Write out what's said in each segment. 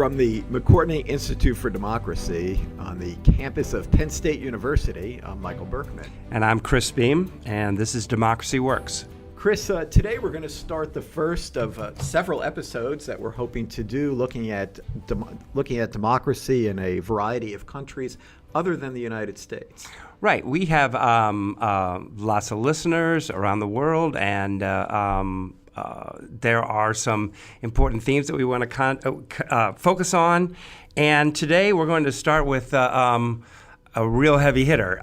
From the McCourtney Institute for Democracy on the campus of Penn State University, I'm Michael Berkman. And I'm Chris Beam, and this is Democracy Works. Chris, today we're going to start the first of several episodes that we're hoping to do looking at democracy in a variety of countries other than the United States. Right. We have lots of listeners around the world, and there are some important themes that we want to focus on. And today we're going to start with a real heavy hitter.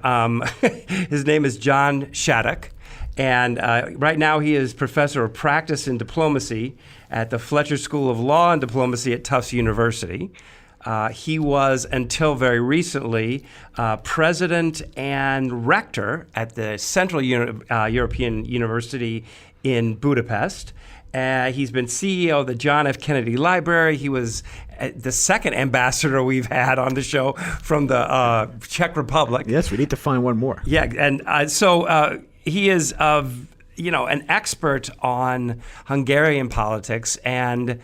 His name is John Shattuck. And right now he is professor of practice in diplomacy at the Fletcher School of Law and Diplomacy at Tufts University. He was, until very recently, president and rector at the Central European University in Budapest. He's been CEO of the John F. Kennedy Library. He was the second ambassador we've had on the show from the Czech Republic. Yes, we need to find one more. Yeah, and so he is an expert on Hungarian politics, and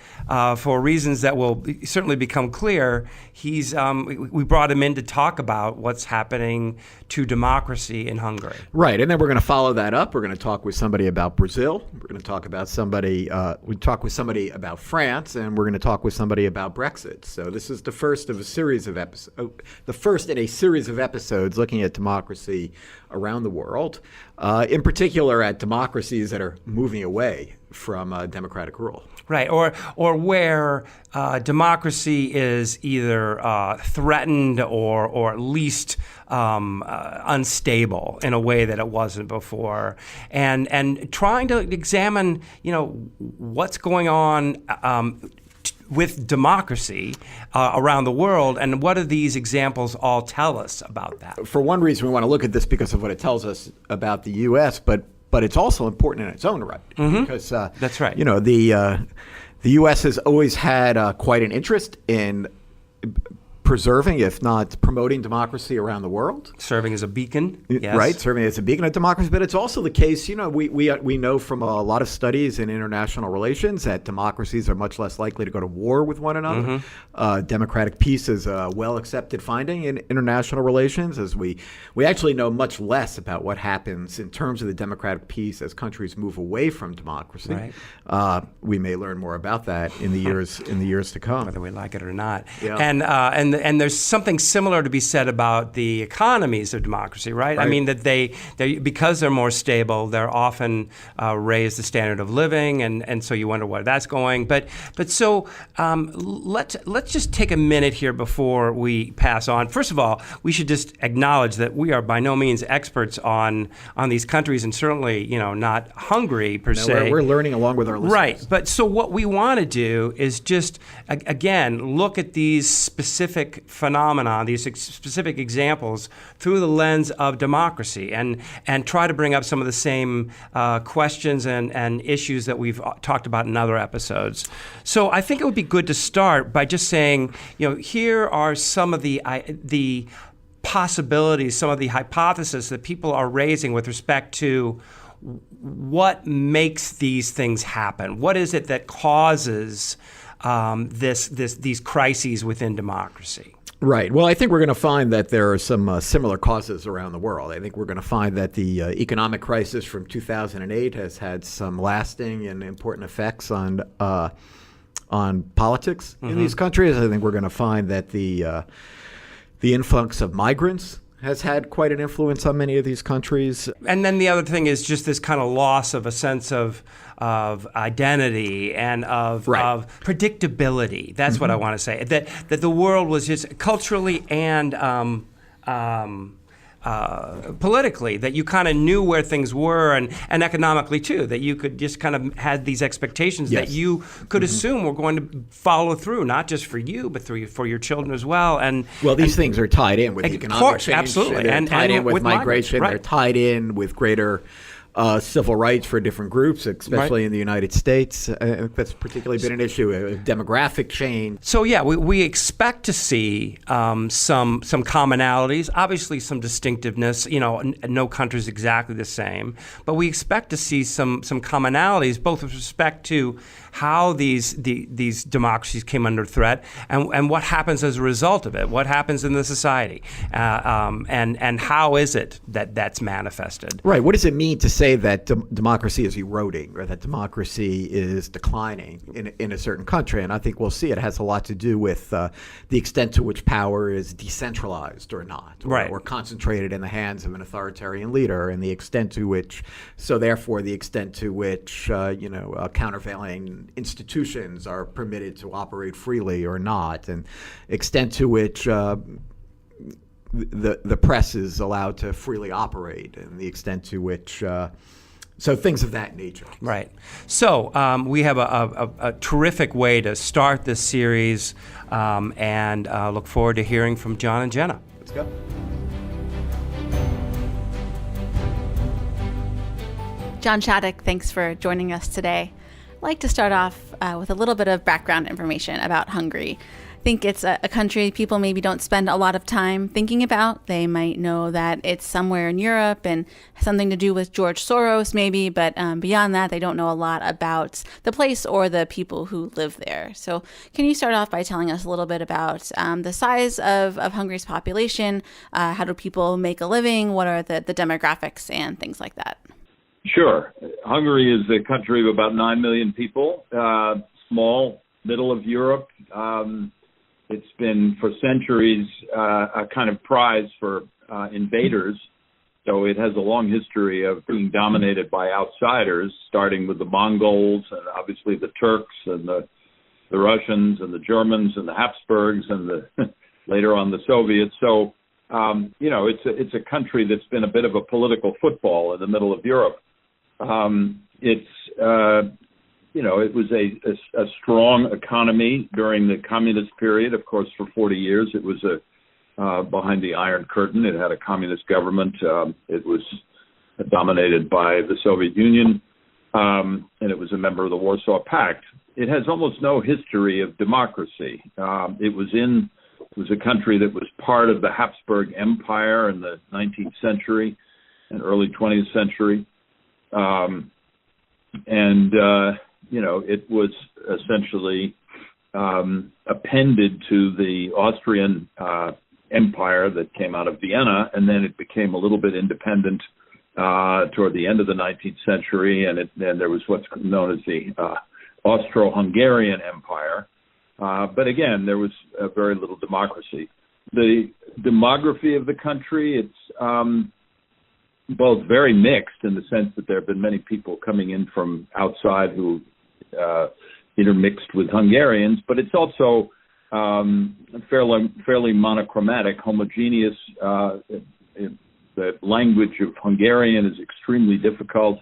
for reasons that will certainly become clear, we brought him in to talk about what's happening to democracy in Hungary. Right, and then we're going to follow that up. We're going to talk with somebody about Brazil. We're going to talk about about France, and we're going to talk with somebody about Brexit. So this is the first of a series of the first in a series of episodes looking at democracy around the world, in particular at democracies that are moving away from democratic rule. Right, or where democracy is either threatened or at least unstable in a way that it wasn't before, and trying to examine, what's going on with democracy around the world, and what do these examples all tell us about that? For one reason, we want to look at this because of what it tells us about the U.S., but it's also important in its own right. Mm-hmm. Because that's right. The U.S. has always had quite an interest in preserving, if not promoting, democracy around the world. Serving as a beacon, yes. Right, serving as a beacon of democracy. But it's also the case, we know from a lot of studies in international relations that democracies are much less likely to go to war with one another. Mm-hmm. Democratic peace is a well-accepted finding in international relations, as we actually know much less about what happens in terms of the democratic peace as countries move away from democracy. Right. We may learn more about that in the years to come, whether we like it or not. Yeah. And there's something similar to be said about the economies of democracy, right? I mean that they because they're more stable, they're often raise the standard of living, and so you wonder where that's going. But so let's just take a minute here before we pass on. First of all, we should just acknowledge that we are by no means experts on these countries, and certainly not Hungary per se. We're learning along with our listeners. Right. But so what we want to do is just again look at these specific phenomena, these specific examples through the lens of democracy, and try to bring up some of the same questions and issues that we've talked about in other episodes. So I think it would be good to start by just saying, here are some of the possibilities, some of the hypotheses that people are raising with respect to what makes these things happen. What is it that causes these crises within democracy? Right. Well, I think we're going to find that there are some similar causes around the world. I think we're going to find that the economic crisis from 2008 has had some lasting and important effects on politics in these countries. I think we're going to find that the influx of migrants has had quite an influence on many of these countries. And then the other thing is just this kind of loss of a sense of identity and of predictability. That's what I want to say. That the world was just culturally and politically, that you kind of knew where things were, and economically too, that you could just kind of had these expectations that you could assume were going to follow through, not just for you, but for your children as well. And these things are tied in with economic change. Absolutely. And tied in with migration. Right. They're tied in with greater civil rights for different groups, especially in the United States. That's particularly been an issue, demographic change. So yeah, we expect to see some commonalities, obviously some distinctiveness. No country's exactly the same, but we expect to see some commonalities, both with respect to how these democracies came under threat and what happens as a result of it, what happens in the society, and how is it that's manifested. Right. What does it mean to say that democracy is eroding or that democracy is declining in a certain country? And I think we'll see it has a lot to do with the extent to which power is decentralized or not, or concentrated in the hands of an authoritarian leader, and the extent to which, countervailing institutions are permitted to operate freely or not, and extent to which the press is allowed to freely operate, and the extent to which so things of that nature. Right. So we have a terrific way to start this series, and look forward to hearing from John and Jenna. Let's go. John Shattuck, thanks for joining us today. I'd like to start off with a little bit of background information about Hungary. I think it's a country people maybe don't spend a lot of time thinking about. They might know that it's somewhere in Europe and has something to do with George Soros maybe, but beyond that, they don't know a lot about the place or the people who live there. So can you start off by telling us a little bit about the size of Hungary's population? How do people make a living? What are the demographics and things like that? Sure. Hungary is a country of about 9 million people, small, middle of Europe. It's been for centuries a kind of prize for invaders. So it has a long history of being dominated by outsiders, starting with the Mongols and obviously the Turks and the Russians and the Germans and the Habsburgs and later on the Soviets. So, it's a country that's been a bit of a political football in the middle of Europe. It was a strong economy during the communist period. Of course, for 40 years, it was behind the Iron Curtain. It had a communist government. It was dominated by the Soviet Union, and it was a member of the Warsaw Pact. It has almost no history of democracy. It was a country that was part of the Habsburg Empire in the 19th century and early 20th century. It was essentially appended to the Austrian Empire that came out of Vienna, and then it became a little bit independent toward the end of the 19th century, and then there was what's known as the Austro-Hungarian Empire. But again, there was very little democracy. The demography of the country, it's both very mixed in the sense that there have been many people coming in from outside who intermixed with Hungarians, but it's also fairly monochromatic, homogeneous. The language of Hungarian is extremely difficult,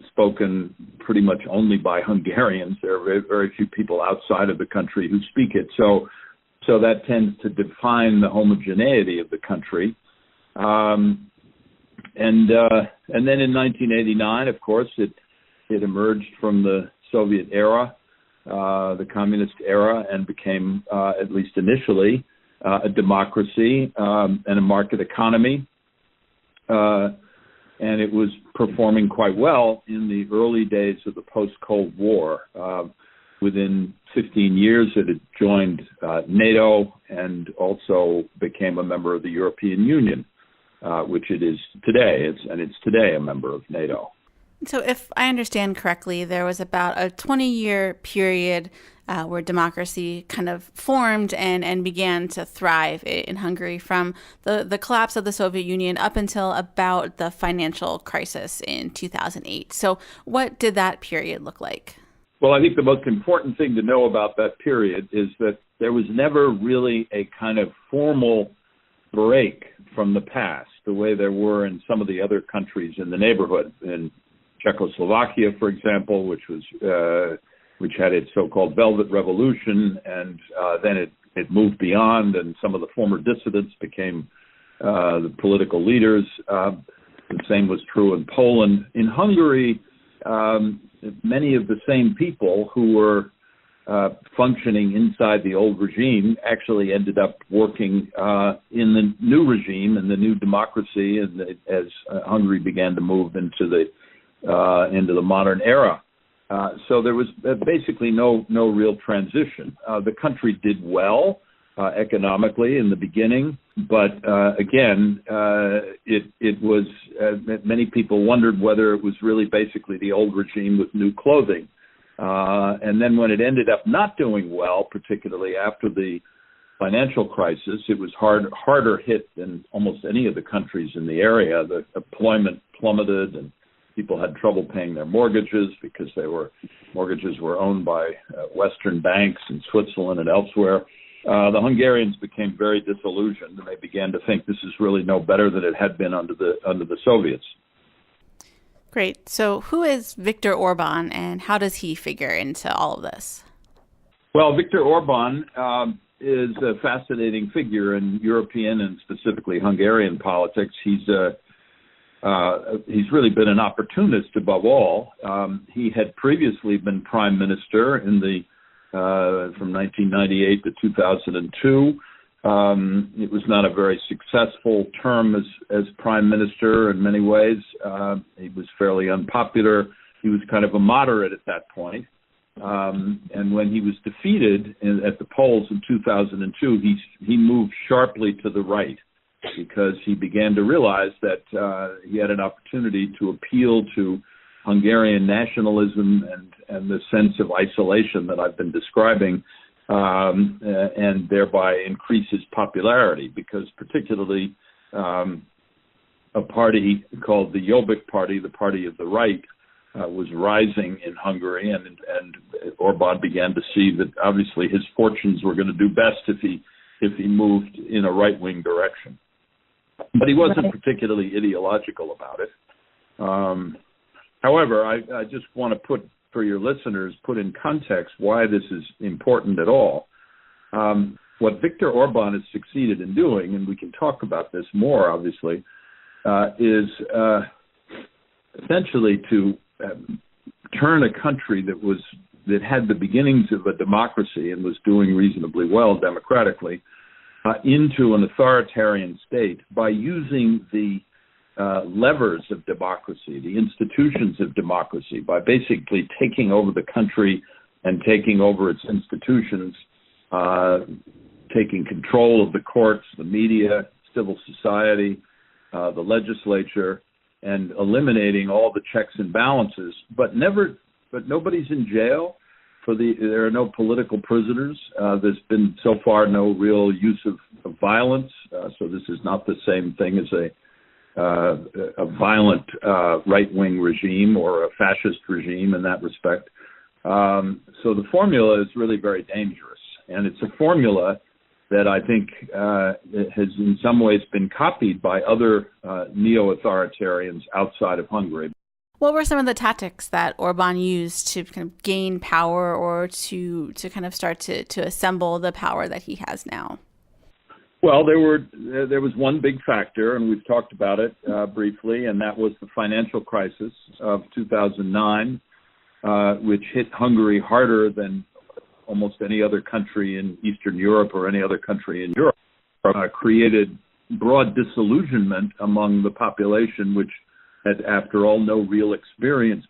spoken pretty much only by Hungarians. There are very, very few people outside of the country who speak it. So that tends to define the homogeneity of the country. And then in 1989, of course, it emerged from the Soviet era, the communist era, and became, at least initially, a democracy and a market economy. And it was performing quite well in the early days of the post-Cold War. Within 15 years, it had joined NATO and also became a member of the European Union. Which it is today. It's today a member of NATO. So if I understand correctly, there was about a 20-year period where democracy kind of formed and began to thrive in Hungary from the collapse of the Soviet Union up until about the financial crisis in 2008. So what did that period look like? Well, I think the most important thing to know about that period is that there was never really a kind of formal break from the past, the way there were in some of the other countries in the neighborhood. In Czechoslovakia, for example, which had its so-called Velvet Revolution, and then it moved beyond, and some of the former dissidents became the political leaders. The same was true in Poland. In Hungary, many of the same people who were functioning inside the old regime actually ended up working in the new regime and the new democracy, and as Hungary began to move into the modern era. So there was basically no real transition. The country did well economically in the beginning, but again, it was many people wondered whether it was really basically the old regime with new clothing. And then when it ended up not doing well, particularly after the financial crisis, it was harder hit than almost any of the countries in the area. The employment plummeted, and people had trouble paying their mortgages because mortgages were owned by Western banks in Switzerland and elsewhere. The Hungarians became very disillusioned, and they began to think this is really no better than it had been under the Soviets. Great. So who is Viktor Orbán, and how does he figure into all of this? Well, Viktor Orbán is a fascinating figure in European and specifically Hungarian politics. He's really been an opportunist above all. He had previously been prime minister from 1998 to 2002. It was not a very successful term as prime minister in many ways. He was fairly unpopular. He was kind of a moderate at that point. And when he was defeated at the polls in 2002, he moved sharply to the right because he began to realize that he had an opportunity to appeal to Hungarian nationalism and the sense of isolation that I've been describing, and thereby increase his popularity, because particularly a party called the Jobbik Party, the party of the right, was rising in Hungary, and Orbán began to see that obviously his fortunes were going to do best if he moved in a right-wing direction. But he wasn't particularly ideological about it. However, I just want to put in context why this is important at all. What Viktor Orbán has succeeded in doing, and we can talk about this more, obviously, is essentially to turn a country that had the beginnings of a democracy and was doing reasonably well democratically into an authoritarian state by using the levers of democracy, the institutions of democracy, by basically taking over the country and taking over its institutions, taking control of the courts, the media, civil society, the legislature, and eliminating all the checks and balances. But nobody's in jail. There are no political prisoners. There's been so far no real use of violence. So this is not the same thing as a violent right-wing regime or a fascist regime in that respect. So the formula is really very dangerous, and it's a formula that I think has in some ways been copied by other neo-authoritarians outside of Hungary. What were some of the tactics that Orbán used to kind of gain power, or to kind of start to assemble the power that he has now? Well, there was one big factor, and we've talked about it briefly, and that was the financial crisis of 2009, which hit Hungary harder than almost any other country in Eastern Europe or any other country in Europe. Created broad disillusionment among the population, which had, after all, no real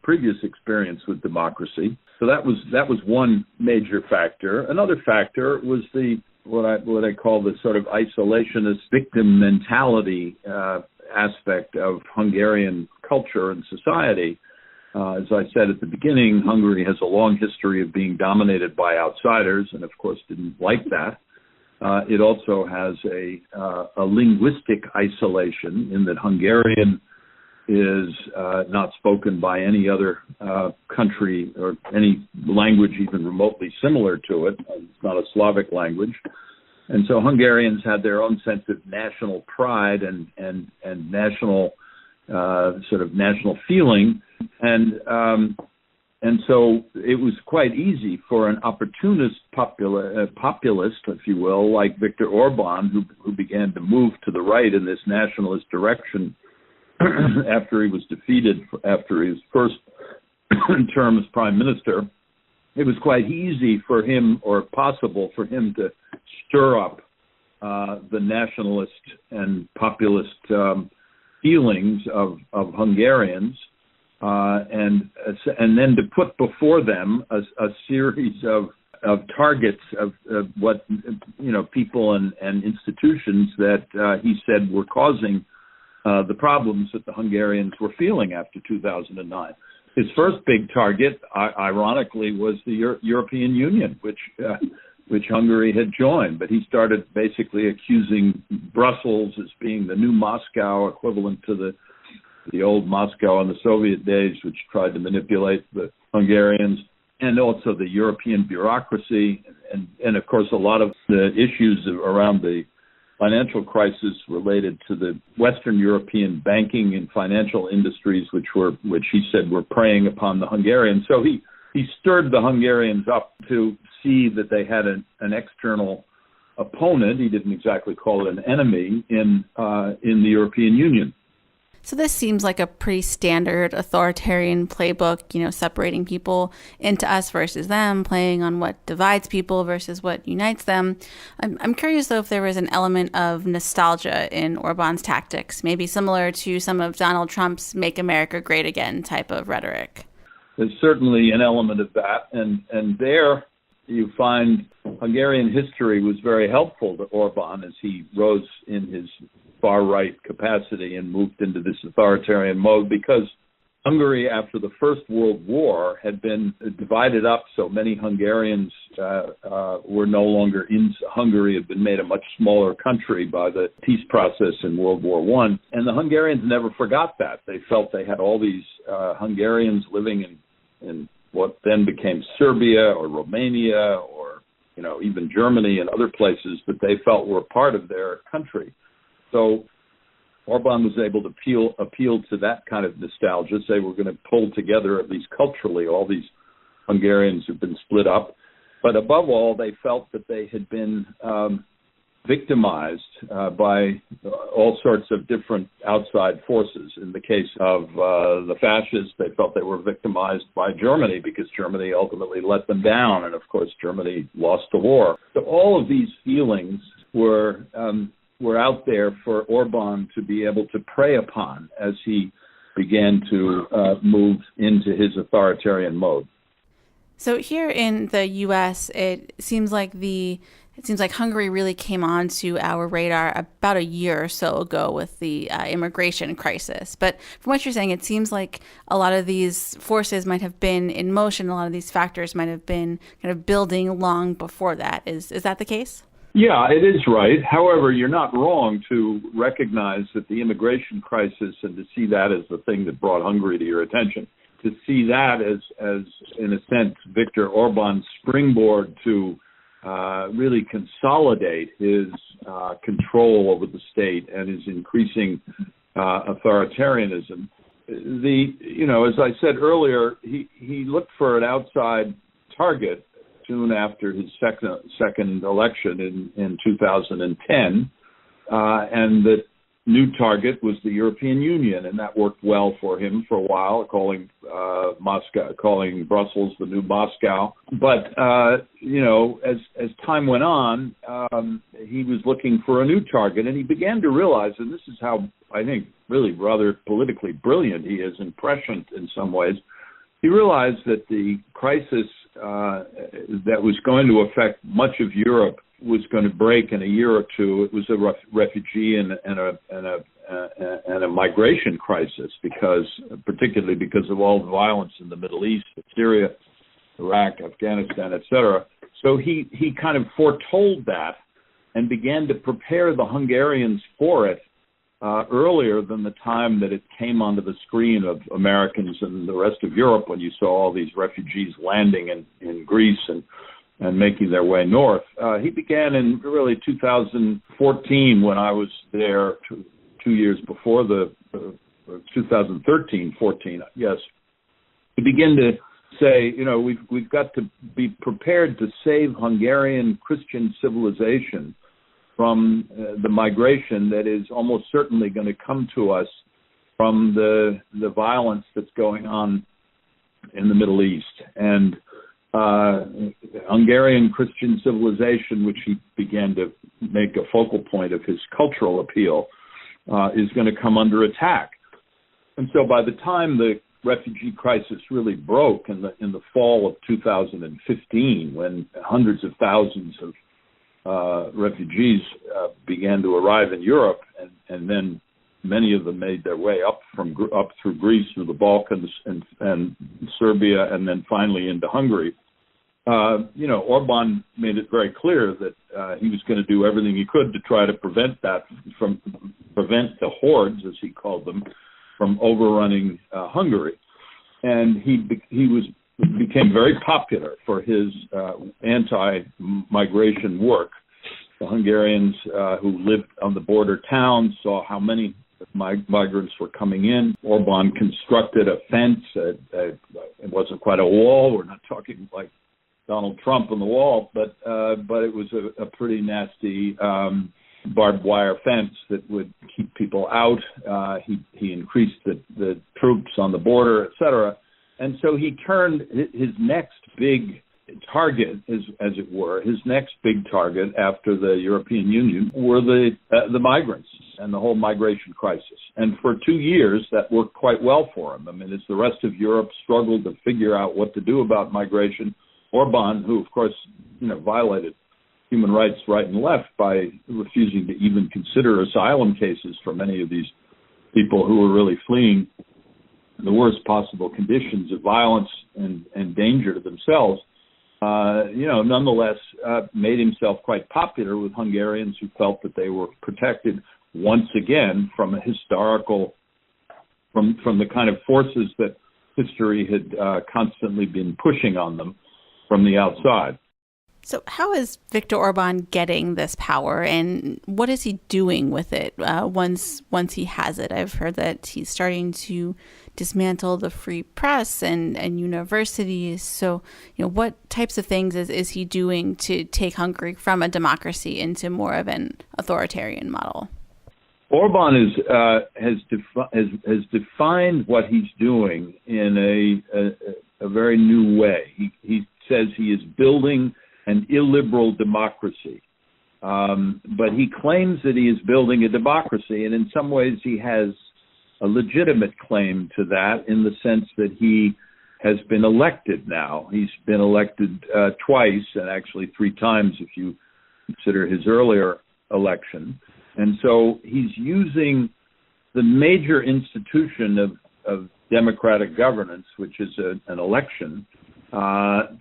previous experience with democracy. So that was one major factor. Another factor was what I call the sort of isolationist victim mentality aspect of Hungarian culture and society. As I said at the beginning, Hungary has a long history of being dominated by outsiders, and of course didn't like that. It also has a linguistic isolation in that Hungarian is not spoken by any other country or any language even remotely similar to it. It's not a Slavic language. And so Hungarians had their own sense of national pride and national sort of national feeling. And so it was quite easy for an opportunist populist, if you will, like Viktor Orbán, who began to move to the right in this nationalist direction, after he was defeated after his first term as prime minister, it was quite easy for him, or possible for him, to stir up the nationalist and populist feelings of Hungarians, and then to put before them a series of targets of what people and institutions that he said were causing the problems that the Hungarians were feeling after 2009. His first big target, ironically, was the European Union, which Hungary had joined. But he started basically accusing Brussels as being the new Moscow, equivalent to the old Moscow in the Soviet days, which tried to manipulate the Hungarians, and also the European bureaucracy, and of course a lot of the issues around the financial crisis related to the Western European banking and financial industries, which he said were preying upon the Hungarians. So he stirred the Hungarians up to see that they had an external opponent. He didn't exactly call it an enemy in the European Union. So this seems like a pretty standard authoritarian playbook, separating people into us versus them, playing on what divides people versus what unites them. I'm curious, though, if there was an element of nostalgia in Orbán's tactics, maybe similar to some of Donald Trump's Make America Great Again type of rhetoric. There's certainly an element of that. And there you find Hungarian history was very helpful to Orbán as he rose in his far-right capacity and moved into this authoritarian mode, because Hungary, after the First World War, had been divided up. So many Hungarians were no longer in Hungary, had been made a much smaller country by the peace process in World War I. And the Hungarians never forgot that. They felt they had all these Hungarians living in what then became Serbia or Romania or even Germany and other places that they felt were part of their country. So Orbán was able to appeal to that kind of nostalgia, say we're going to pull together, at least culturally, all these Hungarians who've been split up. But above all, they felt that they had been victimized by all sorts of different outside forces. In the case of the fascists, they felt they were victimized by Germany because Germany ultimately let them down. And of course, Germany lost the war. So all of these feelings were out there for Orbán to be able to prey upon as he began to move into his authoritarian mode. So here in the U.S., it seems like Hungary really came onto our radar about a year or so ago with the immigration crisis. But from what you're saying, it seems like a lot of these forces might have been in motion. A lot of these factors might have been kind of building long before that. Is that the case? Yeah, it is right. However, you're not wrong to recognize that the immigration crisis, and to see that as the thing that brought Hungary to your attention, to see that as in a sense, Viktor Orbán's springboard to really consolidate his control over the state and his increasing authoritarianism. As I said earlier, he looked for an outside target soon after his second election in 2010, and the new target was the European Union, and that worked well for him for a while, calling Brussels the new Moscow. But as time went on, he was looking for a new target, and he began to realize, and this is how I think really rather politically brilliant he is and prescient in some ways. He realized that the crisis that was going to affect much of Europe was going to break in a year or two. It was a refugee and a migration crisis, particularly because of all the violence in the Middle East, Syria, Iraq, Afghanistan, etc. So he kind of foretold that and began to prepare the Hungarians for it earlier than the time that it came onto the screen of Americans and the rest of Europe, when you saw all these refugees landing in Greece and making their way north. He began in really 2014, when I was there 2 years before 2013, 14, yes. He began to say, we've got to be prepared to save Hungarian Christian civilization from the migration that is almost certainly going to come to us from the violence that's going on in the Middle East. And Hungarian Christian civilization, which he began to make a focal point of his cultural appeal, is going to come under attack. And so by the time the refugee crisis really broke in the fall of 2015, when hundreds of thousands of refugees began to arrive in Europe, and then many of them made their way up through Greece, through the Balkans, and Serbia, and then finally into Hungary. Orbán made it very clear that he was going to do everything he could to try to prevent the hordes, as he called them, from overrunning Hungary. And he became very popular for his anti-migration work. The Hungarians who lived on the border towns saw how many migrants were coming in. Orbán constructed a fence. It wasn't quite a wall. We're not talking like Donald Trump on the wall, but it was a pretty nasty barbed wire fence that would keep people out. He increased the troops on the border, et cetera. And so he turned his next big target, as it were, his next big target after the European Union were the migrants and the whole migration crisis. And for 2 years, that worked quite well for him. I mean, as the rest of Europe struggled to figure out what to do about migration, Orbán, who, of course, violated human rights right and left by refusing to even consider asylum cases for many of these people who were really fleeing the worst possible conditions of violence and danger to themselves, nonetheless made himself quite popular with Hungarians who felt that they were protected once again from a historical, from the kind of forces that history had constantly been pushing on them from the outside. So how is Viktor Orbán getting this power, and what is he doing with it once he has it? I've heard that he's starting to dismantle the free press and universities. So, what types of things is he doing to take Hungary from a democracy into more of an authoritarian model? Orbán has defined what he's doing in a very new way. He says he is building an illiberal democracy. But he claims that he is building a democracy, and in some ways he has a legitimate claim to that in the sense that he has been elected now. He's been elected twice, and actually 3 times if you consider his earlier election. And so he's using the major institution of democratic governance, which is an election,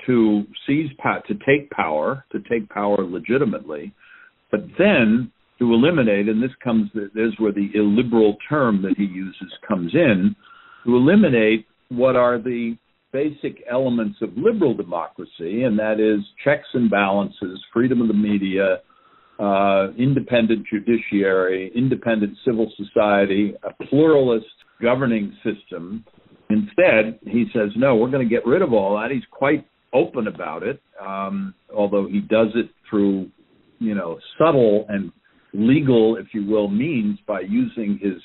to take power legitimately, but then to eliminate, and there's where the illiberal term that he uses comes in, to eliminate what are the basic elements of liberal democracy, and that is checks and balances, freedom of the media, independent judiciary, independent civil society, a pluralist governing system. Instead, he says, no, we're going to get rid of all that. He's quite open about it, although he does it through, subtle and legal, if you will, means by using his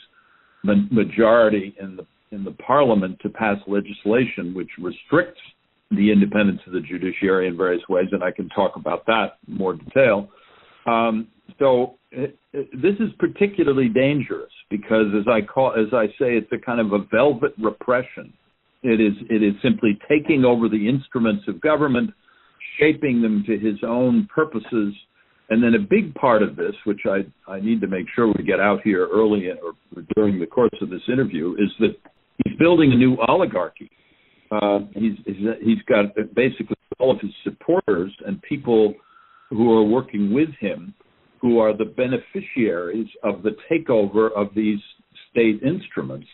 majority in the parliament to pass legislation which restricts the independence of the judiciary in various ways, and I can talk about that in more detail. This is particularly dangerous because, as I say, it's a kind of a velvet repression. It is simply taking over the instruments of government, shaping them to his own purposes, and then a big part of this, which I need to make sure we get out here early or during the course of this interview, is that he's building a new oligarchy. He's got basically all of his supporters and people who are working with him, who are the beneficiaries of the takeover of these state instruments.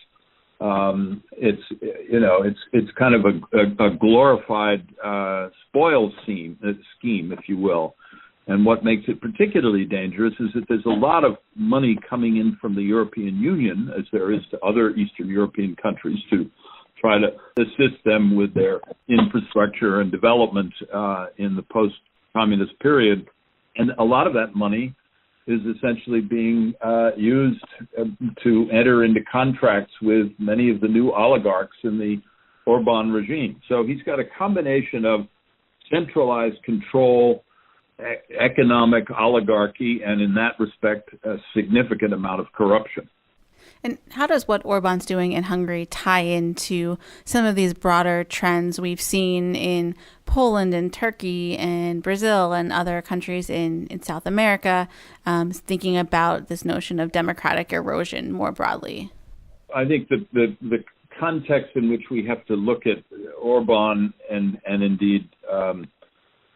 It's kind of a glorified spoils scheme, if you will. And what makes it particularly dangerous is that there's a lot of money coming in from the European Union, as there is to other Eastern European countries, to try to assist them with their infrastructure and development in the post-communist period. And a lot of that money is essentially being used to enter into contracts with many of the new oligarchs in the Orbán regime. So he's got a combination of centralized control, economic oligarchy, and in that respect, a significant amount of corruption. And how does what Orbán's doing in Hungary tie into some of these broader trends we've seen in Poland and Turkey and Brazil and other countries in South America, thinking about this notion of democratic erosion more broadly? I think that the context in which we have to look at Orbán and indeed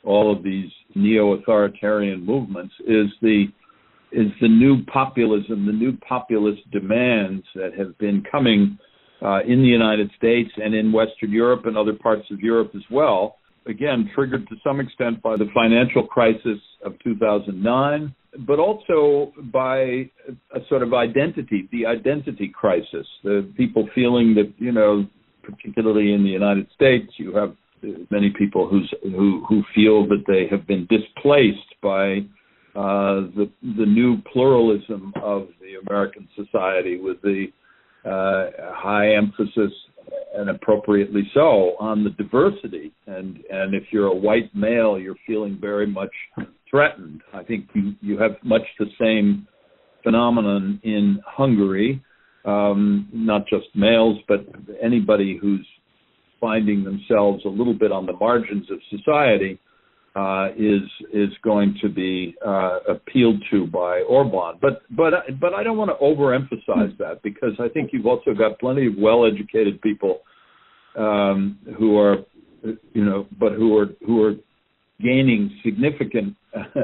all of these neo-authoritarian movements is the new populism, the new populist demands that have been coming in the United States and in Western Europe and other parts of Europe as well, again, triggered to some extent by the financial crisis of 2009, but also by a sort of identity, the identity crisis, the people feeling that, particularly in the United States, you have many people who feel that they have been displaced by the new pluralism of the American society, with the high emphasis, and appropriately so, on the diversity. And if you're a white male, you're feeling very much threatened. I think you have much the same phenomenon in Hungary, not just males, but anybody who's finding themselves a little bit on the margins of society is going to be appealed to by Orbán. But I don't want to overemphasize that, because I think you've also got plenty of well-educated people who are gaining significant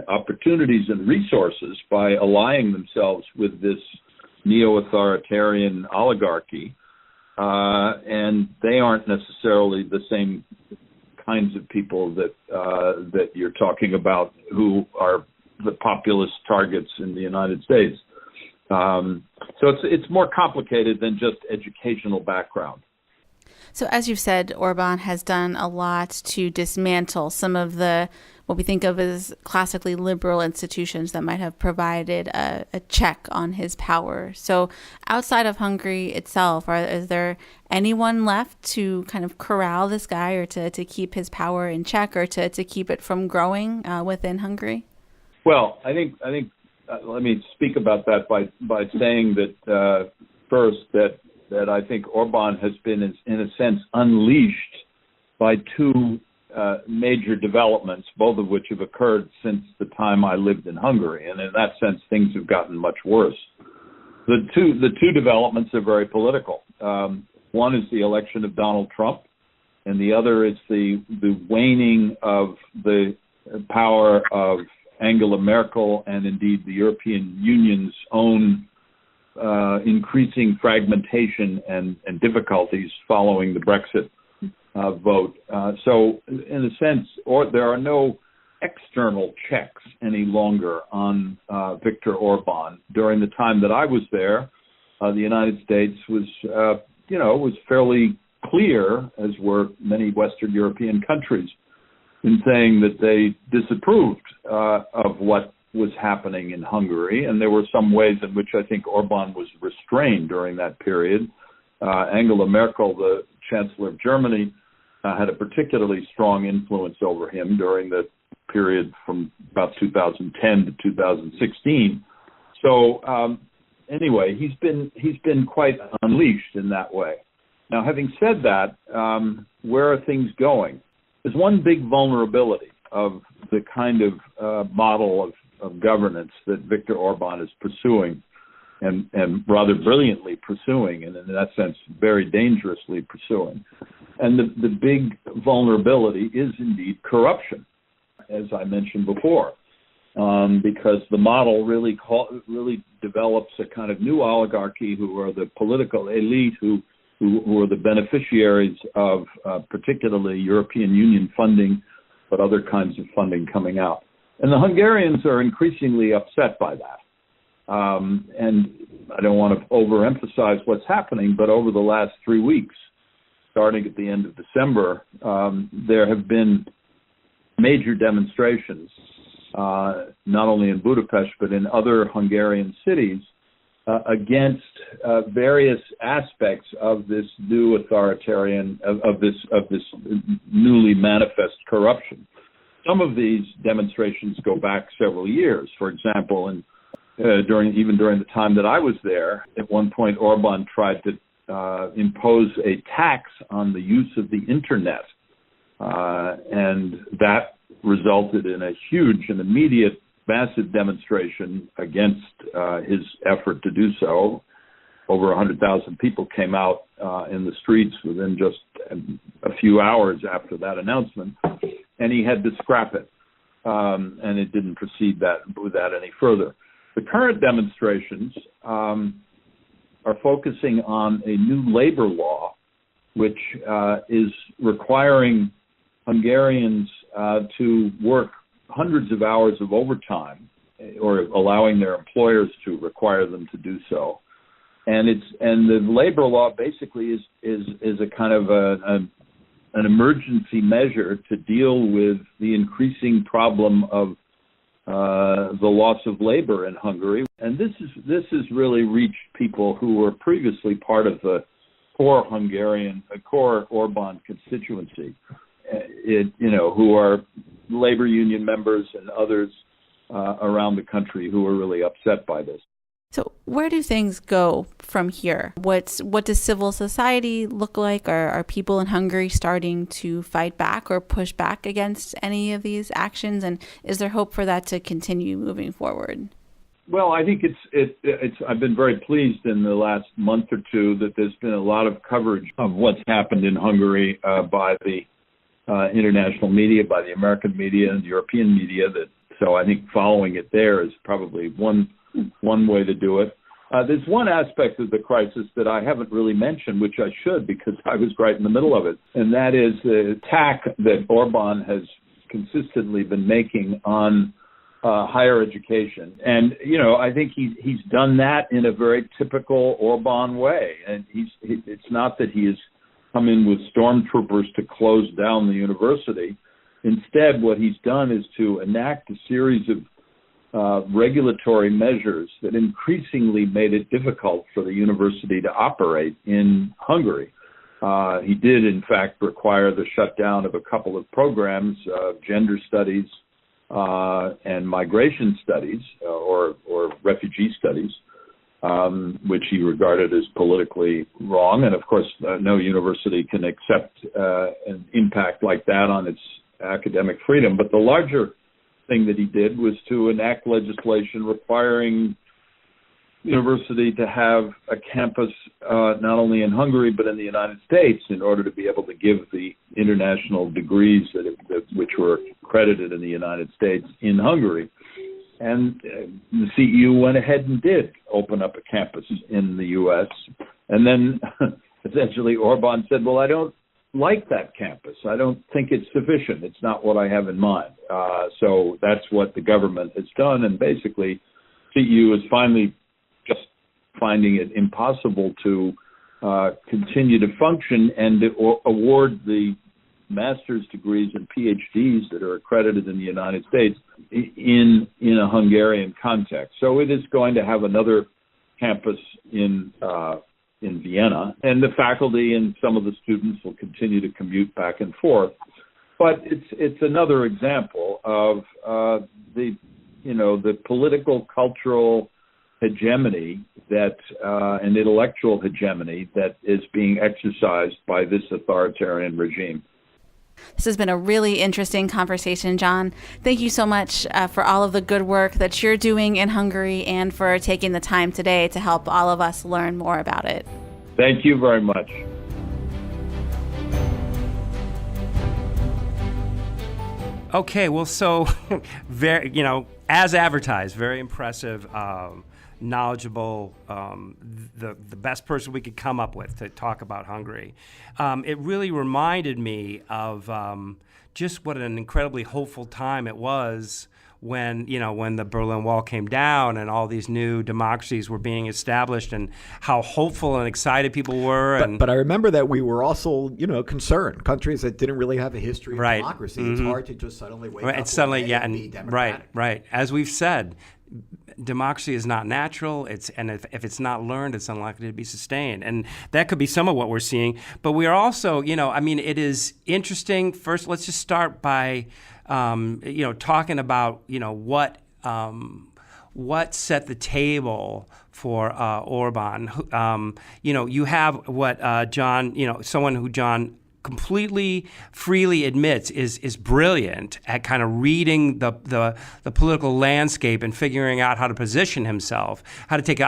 opportunities and resources by allying themselves with this neo-authoritarian oligarchy, and they aren't necessarily the same kinds of people that you're talking about who are the populist targets in the United States. So it's more complicated than just educational background. So as you've said, Orbán has done a lot to dismantle some of what we think of as classically liberal institutions that might have provided a check on his power. So outside of Hungary itself, is there anyone left to kind of corral this guy, or to keep his power in check, or to keep it from growing within Hungary? Well, I think let me speak about that by saying that first that I think Orbán has been, in a sense, unleashed by two major developments, both of which have occurred since the time I lived in Hungary, and in that sense, things have gotten much worse. The two developments are very political. One is the election of Donald Trump, and the other is the waning of the power of Angela Merkel and indeed the European Union's own increasing fragmentation and difficulties following the Brexit vote. So in a sense, there are no external checks any longer on Viktor Orbán. During the time that I was there, the United States was fairly clear, as were many Western European countries, in saying that they disapproved of what was happening in Hungary, and there were some ways in which I think Orbán was restrained during that period. Angela Merkel, the Chancellor of Germany, had a particularly strong influence over him during the period from about 2010 to 2016. So anyway, he's been quite unleashed in that way. Now, having said that, where are things going? There's one big vulnerability of the kind of model of governance that Viktor Orbán is pursuing, and rather brilliantly pursuing, and in that sense, very dangerously pursuing. And the big vulnerability is indeed corruption, as I mentioned before, because the model really develops a kind of new oligarchy who are the political elite who are the beneficiaries of particularly European Union funding, but other kinds of funding coming out. And the Hungarians are increasingly upset by that. And I don't want to overemphasize what's happening, but over the last 3 weeks, starting at the end of December, there have been major demonstrations not only in Budapest but in other Hungarian cities, against various aspects of this new authoritarian, of this newly manifest corruption. Some of these demonstrations go back several years. For example, during the time that I was there, at one point Orbán tried to impose a tax on the use of the internet, and that resulted in a huge and immediate massive demonstration against his effort to do so. Over 100,000 people came out in the streets within just a few hours after that announcement, and he had to scrap it, and it didn't proceed with that any further. The current demonstrations are focusing on a new labor law, which is requiring Hungarians to work hundreds of hours of overtime, or allowing their employers to require them to do so. And the labor law basically is a kind of an emergency measure to deal with the increasing problem of the loss of labor in Hungary. And this has really reached people who were previously part of the core Orbán constituency, who are labor union members and others around the country who are really upset by this. So where do things go from here? What does civil society look like? Are people in Hungary starting to fight back or push back against any of these actions? And is there hope for that to continue moving forward? Well, I think I've been very pleased in the last month or two that there's been a lot of coverage of what's happened in Hungary by the international media, by the American media and the European media. So I think following it there is probably one way to do it. There's one aspect of the crisis that I haven't really mentioned, which I should, because I was right in the middle of it, and that is the attack that Orbán has consistently been making on higher education. And, I think he's done that in a very typical Orbán way. And it's not that he has come in with stormtroopers to close down the university. Instead, what he's done is to enact a series of regulatory measures that increasingly made it difficult for the university to operate in Hungary. He did, in fact, require the shutdown of a couple of programs, gender studies and migration studies, or refugee studies, which he regarded as politically wrong. And, of course, no university can accept an impact like that on its academic freedom. But the larger thing that he did was to enact legislation requiring the university to have a campus not only in Hungary but in the United States in order to be able to give the international degrees which were accredited in the United States in Hungary. And the CEU went ahead and did open up a campus in the U.S. And then essentially Orbán said, well, I don't like that campus. I don't think it's sufficient. It's not what I have in mind. So that's what the government has done. And basically, CEU is finally just finding it impossible to continue to function and award the master's degrees and PhDs that are accredited in the United States in a Hungarian context. So it is going to have another campus in Vienna, and the faculty and some of the students will continue to commute back and forth. But it's another example of the political, cultural hegemony and intellectual hegemony that is being exercised by this authoritarian regime. This has been a really interesting conversation, John. Thank you so much for all of the good work that you're doing in Hungary and for taking the time today to help all of us learn more about it. Thank you very much. Okay, well, so very, as advertised, very impressive, knowledgeable, the best person we could come up with to talk about Hungary. It really reminded me of just what an incredibly hopeful time it was when the Berlin Wall came down and all these new democracies were being established, and how hopeful and excited people were. But I remember that we were also, concerned. Countries that didn't really have a history of Right. democracy. It's hard to just suddenly wake Right, up and suddenly, one day yeah, and be and democratic. right. As we've said, democracy is not natural. And if it's not learned, it's unlikely to be sustained. And that could be some of what we're seeing. But we are also, it is interesting. First, let's just start by, talking about, what set the table for Orbán. You have what John, someone who John completely freely admits is brilliant at kind of reading the political landscape and figuring out how to position himself, how to take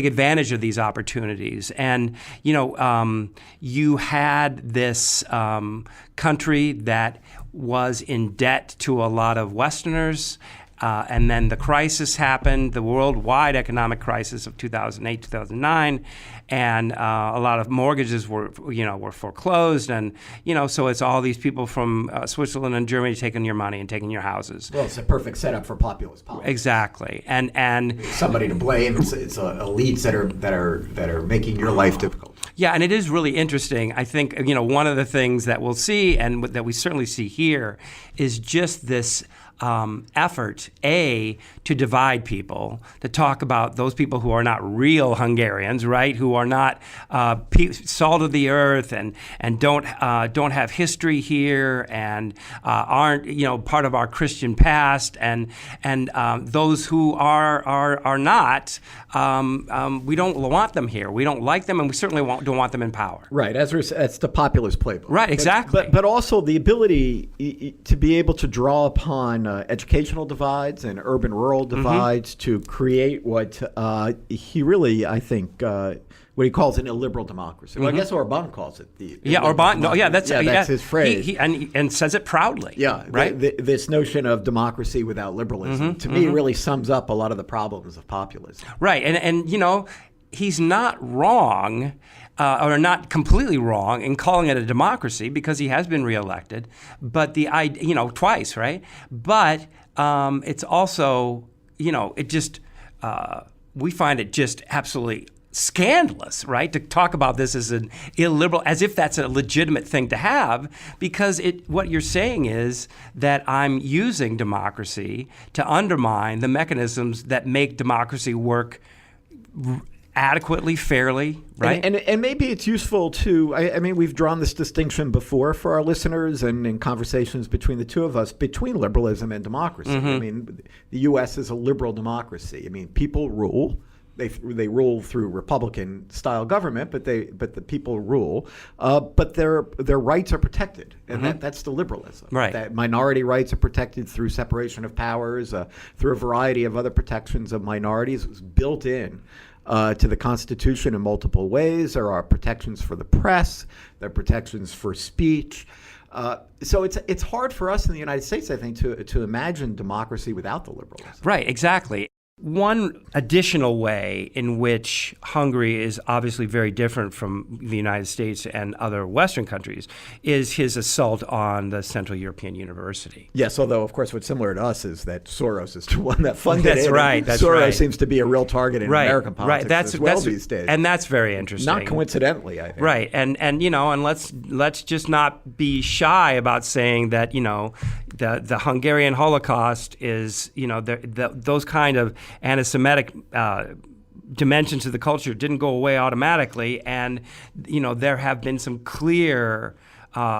advantage of these opportunities. And you had this country that was in debt to a lot of Westerners. And then the crisis happened, the worldwide economic crisis of 2008, 2009, and a lot of mortgages were foreclosed, and so it's all these people from Switzerland and Germany taking your money and taking your houses. Well, it's a perfect setup for populist politics. Exactly, and somebody to blame. It's elites that are making your life difficult. Yeah, and it is really interesting. I think one of the things that we'll see, and that we certainly see here, is just this effort, to divide people, to talk about those people who are not real Hungarians, right? Who are not salt of the earth and don't have history here and aren't part of our Christian past, and those who are not, we don't want them here. We don't like them, and we certainly don't want them in power. Right, that's the populist playbook. Right, exactly. But also the ability to be able to draw upon educational divides and urban-rural divides to create what he really, I think, what he calls an illiberal democracy. Well, I guess Orbán calls it the Orbán. No, that's his phrase. He says it proudly. Yeah, right. This notion of democracy without liberalism, to me, really sums up a lot of the problems of populism. Right, and he's not wrong. Or not completely wrong in calling it a democracy, because he has been reelected, but twice, right? But it's also, it just we find it just absolutely scandalous, right, to talk about this as an illiberal, as if that's a legitimate thing to have, because what you're saying is that I'm using democracy to undermine the mechanisms that make democracy work adequately, fairly, right? And maybe it's useful to, I mean, we've drawn this distinction before for our listeners and in conversations between the two of us, between liberalism and democracy. I mean, the U.S. is a liberal democracy. I mean, people rule. They rule through Republican-style government, but the people rule. But their rights are protected, and that's the liberalism. Right. That minority rights are protected through separation of powers, through a variety of other protections of minorities. It was built in to the Constitution in multiple ways. There are protections for the press. There are protections for speech. So it's hard for us in the United States, I think, to imagine democracy without the liberalism. Right, exactly. One additional way in which Hungary is obviously very different from the United States and other Western countries is his assault on the Central European University. Yes, although, of course, what's similar to us is that Soros is the one that funded it. That's right. Soros seems to be a real target in American politics that's these days. And that's very interesting. Not coincidentally, I think. Right. And let's just not be shy about saying that, the Hungarian Holocaust is, those kind of anti-Semitic dimensions of the culture didn't go away automatically, and there have been some clear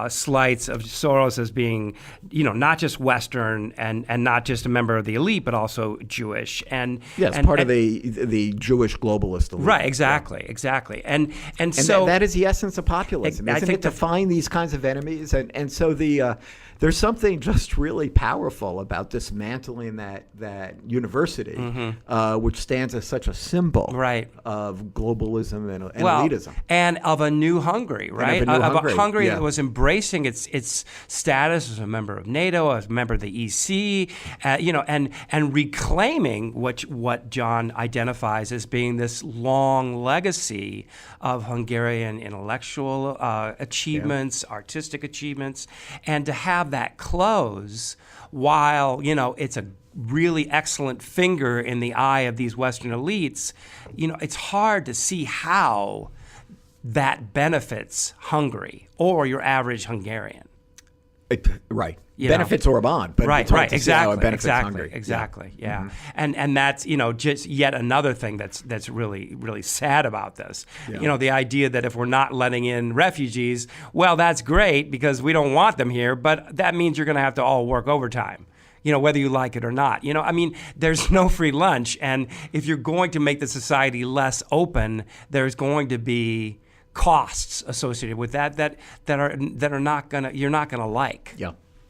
slights of Soros as being, not just Western and not just a member of the elite, but also Jewish and part of the Jewish globalist elite. Right, exactly, and so that is the essence of populism, isn't it? To find these kinds of enemies, and so there's something just really powerful about dismantling that university, which stands as such a symbol of globalism and elitism. And of a new Hungary, right? Of a new Hungary that was embracing its status as a member of NATO, as a member of the EC, and reclaiming what John identifies as being this long legacy of Hungarian intellectual achievements, artistic achievements, and to have that close while, it's a really excellent finger in the eye of these Western elites, it's hard to see how that benefits Hungary or your average Hungarian. Right. Benefits Orbán, but it's hard to see how it benefits Hungary. Exactly. Yeah. And that's, just yet another thing that's really, really sad about this. Yeah. The idea that if we're not letting in refugees, well, that's great because we don't want them here, but that means you're going to have to all work overtime. Whether you like it or not. There's no free lunch. And if you're going to make the society less open, there's going to be costs associated with that are not you're not gonna like.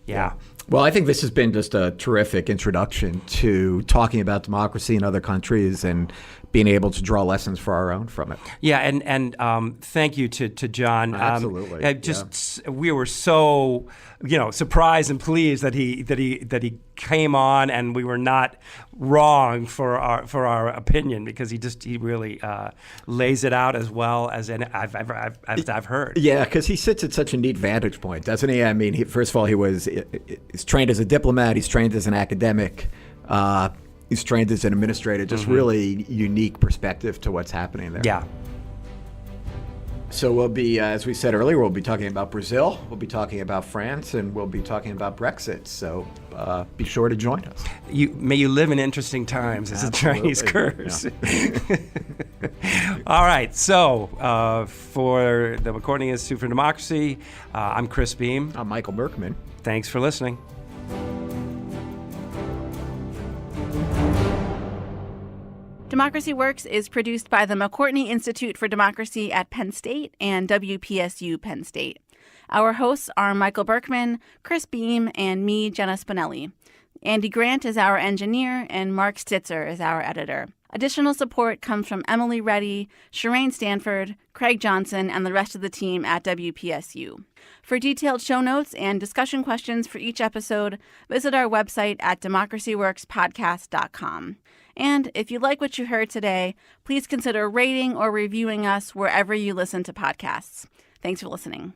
Yeah. Well, I think this has been just a terrific introduction to talking about democracy in other countries and being able to draw lessons for our own from it. Yeah, and thank you to John. Absolutely. We were so surprised and pleased that he came on, and we were not wrong for our opinion because he really lays it out as well as I've heard. Yeah, because he sits at such a neat vantage point, doesn't he? I mean, first of all, he's trained as a diplomat. He's trained as an academic. He's trained as an administrator. Just really unique perspective to what's happening there. Yeah. So we'll be, as we said earlier, we'll be talking about Brazil, we'll be talking about France, and we'll be talking about Brexit. So be sure to join us. May you live in interesting times, as Absolutely. the Chinese curse. Yeah. All right. So for the Recording Institute for Democracy, I'm Chris Beam. I'm Michael Berkman. Thanks for listening. Democracy Works is produced by the McCourtney Institute for Democracy at Penn State and WPSU Penn State. Our hosts are Michael Berkman, Chris Beam, and me, Jenna Spinelli. Andy Grant is our engineer, and Mark Stitzer is our editor. Additional support comes from Emily Reddy, Shireen Stanford, Craig Johnson, and the rest of the team at WPSU. For detailed show notes and discussion questions for each episode, visit our website at democracyworkspodcast.com. And if you like what you heard today, please consider rating or reviewing us wherever you listen to podcasts. Thanks for listening.